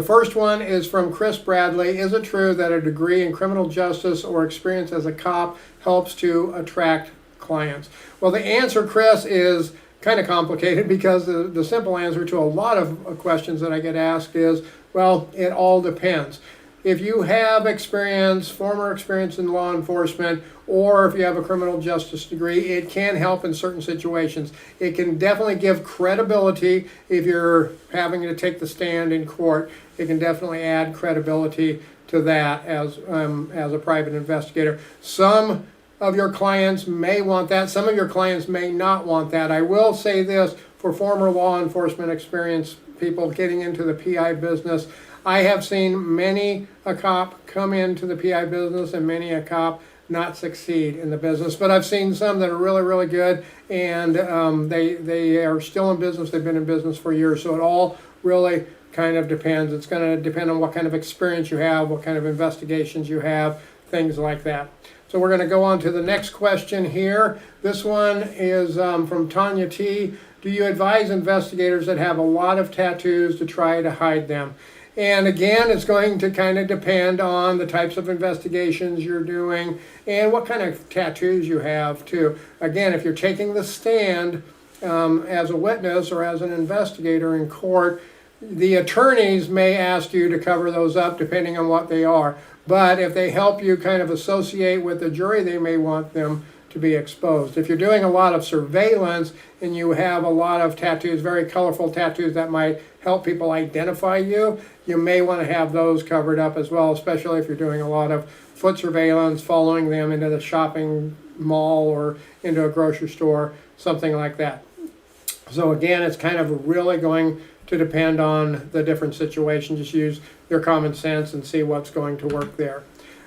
The first one is from Chris Bradley. Is it true that a degree in criminal justice or experience as a cop helps to attract clients? Well, the answer, Chris, is kind of complicated because the simple answer to a lot of questions that I get asked is, well, it all depends. If you have experience, former experience in law enforcement, or if you have a criminal justice degree, it can help in certain situations. It can definitely give credibility if you're having to take the stand in court. It can definitely add credibility to that as a private investigator. Some of your clients may want that. Some of your clients may not want that. I will say this, for former law enforcement experience people getting into the PI business, I have seen many a cop come into the PI business and many a cop not succeed in the business. But I've seen some that are really, really good, and they are still in business. They've been in business for years. So it all really kind of depends. It's going to depend on what kind of experience you have, what kind of investigations you have, things like that. So we're going to go on to the next question here. This one is from Tanya T. Do you advise investigators that have a lot of tattoos to try to hide them? And again, it's going to kind of depend on the types of investigations you're doing and what kind of tattoos you have too. Again, if you're taking the stand as a witness or as an investigator in court, the attorneys may ask you to cover those up depending on what they are. But if they help you kind of associate with the jury, they may want them to be exposed. If you're doing a lot of surveillance and you have a lot of tattoos, very colorful tattoos that might help people identify you, you may want to have those covered up as well, especially if you're doing a lot of foot surveillance, following them into the shopping mall or into a grocery store, something like that. So again, it's kind of really going to depend on the different situations. Just use your common sense and see what's going to work there.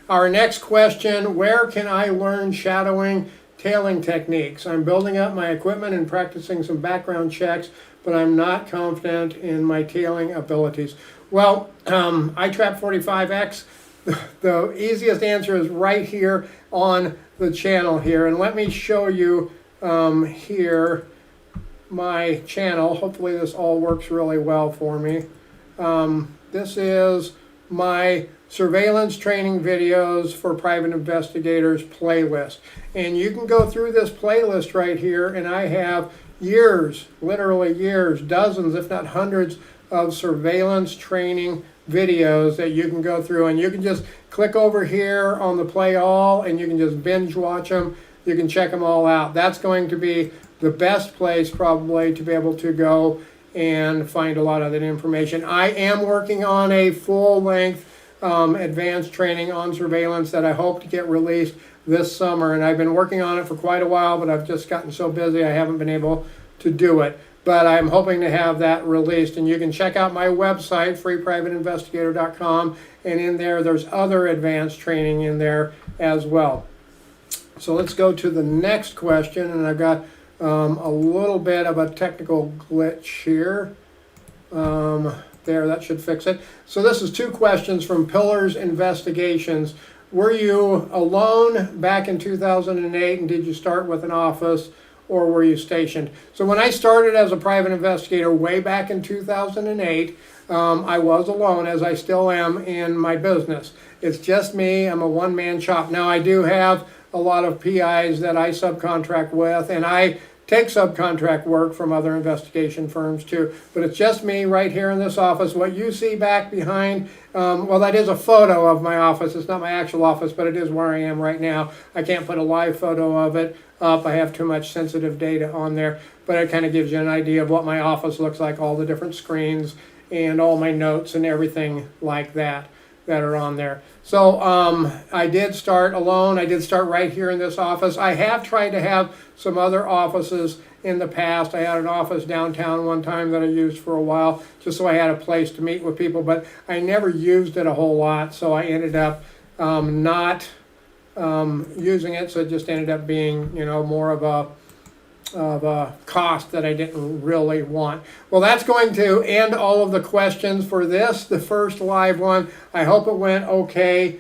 Our next question, where can I learn shadowing tailing techniques? I'm building up my equipment and practicing some background checks, but I'm not confident in my tailing abilities. Well, iTrap 45X, the easiest answer is right here on the channel here. And let me show you here my channel. Hopefully this all works really well for me. This is my surveillance training videos for private investigators playlist. And you can go through this playlist right here, and I have years, literally years, dozens if not hundreds of surveillance training videos that you can go through, and you can just click over here on the play all and you can just binge watch them. You can check them all out. That's going to be the best place probably to be able to go and find a lot of that information. I am working on a full-length advanced training on surveillance that I hope to get released this summer, and I've been working on it for quite a while, but I've just gotten so busy I haven't been able to do it. But I'm hoping to have that released, and you can check out my website, freeprivateinvestigator.com, and in there's other advanced training in there as well. So let's go to the next question, and I've got a little bit of a technical glitch here. There, that should fix it. So this is two questions from Pillars Investigations. Were you alone back in 2008, and did you start with an office, or were you stationed? So when I started as a private investigator way back in 2008, I was alone, as I still am in my business. It's just me. I'm a one-man shop. Now I do have a lot of PIs that I subcontract with, and I take subcontract work from other investigation firms too, but it's just me right here in this office. What you see back behind, well, that is a photo of my office. It's not my actual office, but it is where I am right now. I can't put a live photo of it up. I have too much sensitive data on there, but it kind of gives you an idea of what my office looks like, all the different screens and all my notes and everything like that are on there. So I did start alone. I did start right here in this office. I have tried to have some other offices in the past. I had an office downtown one time that I used for a while just so I had a place to meet with people, but I never used it a whole lot, so I ended up not using it, so it just ended up being, you know, more of a cost that I didn't really want. Well, that's going to end all of the questions for this, the first live one. I hope it went okay.